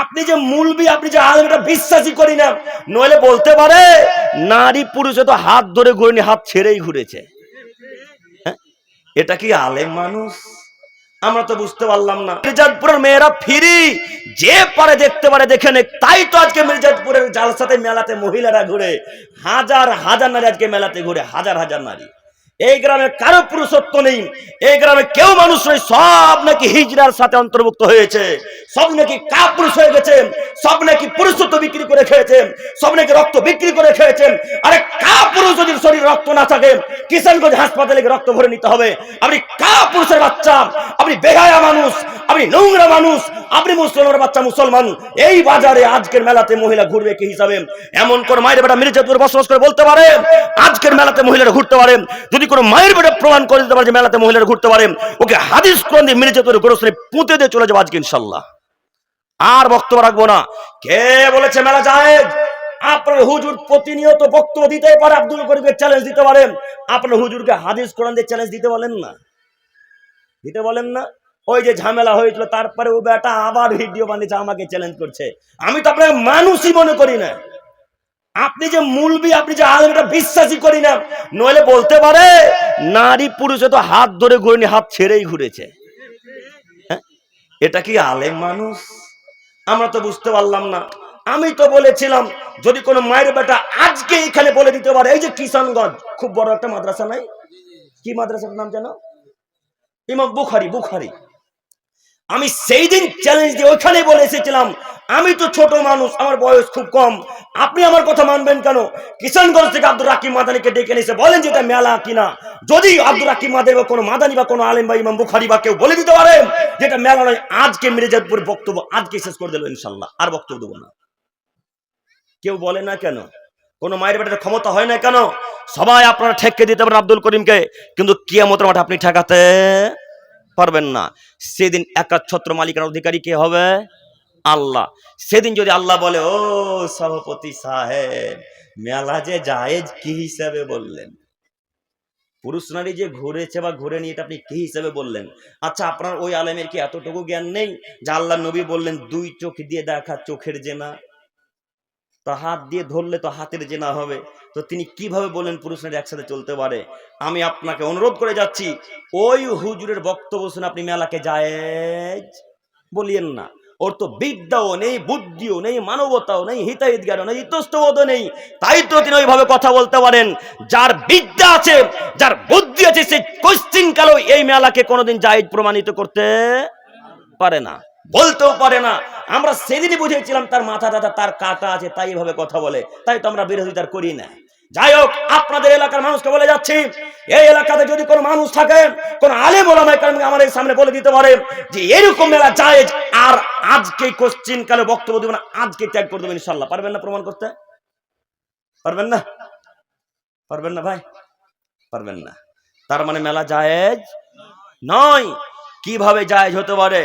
আপনি যে মুলবি, আপনি যে আলেম, এটা বিশ্বাসই করি না। নইলে বলতে পারে নারী পুরুষে তো হাত ধরে ঘুরেনি, হাত ছেড়েই ঘুরেছে। হ্যাঁ, এটা কি আলেম মানুষ? আমরা তো বুঝতে পারলাম না। মির্জাপুরের মেয়েরা ফ্রি, যে পারে দেখতে পারে দেখে নে। তাই তো আজকে মির্জাপুরের জালসাতে মেলাতে মহিলারা ঘুরে, হাজার হাজার নারী আজকে মেলাতে ঘুরে, হাজার হাজার নারী। এই গ্রামে কারো পুরুষত্ব নেই, এই গ্রামে কেউ মানুষ নেই, সব নাকি হিজড়ার সাথে অন্তর্ভুক্ত হয়েছে, সব নাকি কাপুরুষ হয়ে গেছে, সব নাকি পুরুষত্ব বিক্রি করে খেয়েছেন, সব নাকি রক্ত বিক্রি করে খেয়েছেন। আরে কাপুরুষ যদি শরীর রক্ত না থাকে, কিষানগঞ্জ হাসপাতালে রক্ত ভরে নিতে হবে। আপনি কাপুরুষের বাচ্চা, আপনি বেহায়া মানুষ, আপনি নোংরা মানুষ, আপনি মুসলমানের বাচ্চা মুসলমান। এই বাজারে আজকের মেলাতে মহিলা ঘুরবে কি হিসাবে? এমন কোন মায়ের বেটা মির্জাপুরে বসবাস করে বলতে পারে আজকের মেলাতে মহিলারা ঘুরতে পারে? যদি কোনো মায়ের বেটা প্রমাণ করে দিতে পারে যে মেলাতে মহিলারা ঘুরতে পারে, ওকে হাদিস কোরআন দিয়ে মির্জাপুরের গোরস্থানে পুঁতে দিয়ে চলে যাবো আজকে ইনশাল্লাহ। আর বক্তব্য রাখবো না। কে বলেছে মেলা জায়েজ? আপনার হুজুর প্রতিনিয়ত বক্তব্য দিতে পারে, আব্দুল করিমকে চ্যালেঞ্জ দিতে পারেন। আপনার হুজুরকে হাদিস কোরআন দিয়ে চ্যালেঞ্জ দিতে বলেন না, দিতে বলেন না। ওই যে ঝামেলা হয়েছিল, তারপরে ও বেটা আবার ভিডিও বানিয়েছে, আমাকে চ্যালেঞ্জ করছে। আমি তো আপনাকে মানুষই মনে করি না। আপনি যে মুলবি, আপনি যে আলেম, এটা বিশ্বাসই করি না। নইলে বলতে পারে নারী পুরুষে তো হাত ধরে ঘুরেনি, হাত ছেড়েই ঘুরেছে। হ্যাঁ, এটা কি আলেম মানুষ? আমরা তো বুঝতে পারলাম না। আমি তো বলেছিলাম যদি কোনো মায়ের বেটা আজকে এখানে বলে দিতে পারে, এই যে কিষানগঞ্জ খুব বড় একটা মাদ্রাসা নাই, কি মাদ্রাসার নাম জানো? ইমাম বুখারী। বুখারী আমি সেই দিন চ্যালেঞ্জ দিয়ে ওইখানে বলে এসেছিলাম, আমি তো ছোট মানুষ, আমার বয়স খুব কম, আপনি আমার কথা মানবেন কেন? কিষানগঞ্জ থেকে আব্দুর রাকিব মাদানিকে ডেকে নিয়েছে, বলেন যে এটা মেলা কিনা। যদি আব্দুর রাকিব মাদানি বা কোনো মাদানি বা কোনো আলেম বা ইমাম বুখারী বা কেউ বলে দিতে পারে যে এটা মেলা নয়, আজকে মির্জাপুরের বক্তব্য আজকে শেষ করে দিল ইনশাল্লাহ, আর বক্তব্য দেবো না। কেউ বলে না কেন? কোন মায়ের বেটার ক্ষমতা হয় না কেন? সবাই আপনারা ঠেকে দিতে পারেন আব্দুল করিমকে, কিন্তু কিয়ামতের মাঠে আপনি ঠেকাতে পারবেন না। সেদিন একচ্ছত্র মালিকানার অধিকারী কে হবে? আল্লাহ। সেদিন যদি আল্লাহ বলে, ও সভাপতি সাহেব, মেলা যে জায়েজ কি হিসাবে বললেন? পুরুষ নারী যে ঘুরেছে বা ঘুরে নিয়ে, এটা আপনি কি হিসাবে বললেন? আচ্ছা, আপনার ওই আলেমের কি এতটুকু জ্ঞান নেই যে আল্লাহ নবী বললেন দুই চোখ দিয়ে দেখা চোখের জেনা, তো হাত দিয়ে ধরলে তো হাতের জেনা হবে, তো তিনি কিভাবে বলেন পুরুষ নারী একসাথে চলতে পারে? আমি আপনাকে অনুরোধ করে যাচ্ছি, ওই হুজুরের বক্তব্য শুনে আপনি মেলাকে জায়েজ বলিয়েন না। ওর তো বিদ্যাও নেই, বুদ্ধিও নেই, মানবতাও নেই, হিতাহিত জ্ঞানও নেই, ইতস্তবোধও নেই। তাই তো তিনি ওইভাবে কথা বলতে পারেন। যার বিদ্যা আছে, যার বুদ্ধি আছে, সে কোশ্চিন কালো এই মেলাকে কোনোদিন জায়েজ প্রমাণিত করতে পারে না, বলতেও পারে না। আমরা সেদিনই বুঝেছিলাম তার মাথা দাদা, তার কাটা আছে, তাই এভাবে কথা বলে। তাই তো আমরা বিরোধিতা করি না। যাই হোক, আপনাদের এলাকার মানুষকে বলে যাচ্ছি, এই এলাকাতে যদি কোনো মানুষ থাকে, কোন আলেম ওলামায়ে কেরাম আমাদের সামনে বলে দিতে পারে যে এরকম মেলা জায়েজ, আর আজকে কোশ্চিন কালে বক্তব্য দেবেন, আজকে ত্যাগ করে দেবেন ইনশাআল্লাহ। পারবেন না প্রমাণ করতে? পারবেন না? পারবেন না ভাই? পারবেন না। তার মানে মেলা জায়েজ নয়। কিভাবে জায়েজ হতে পারে?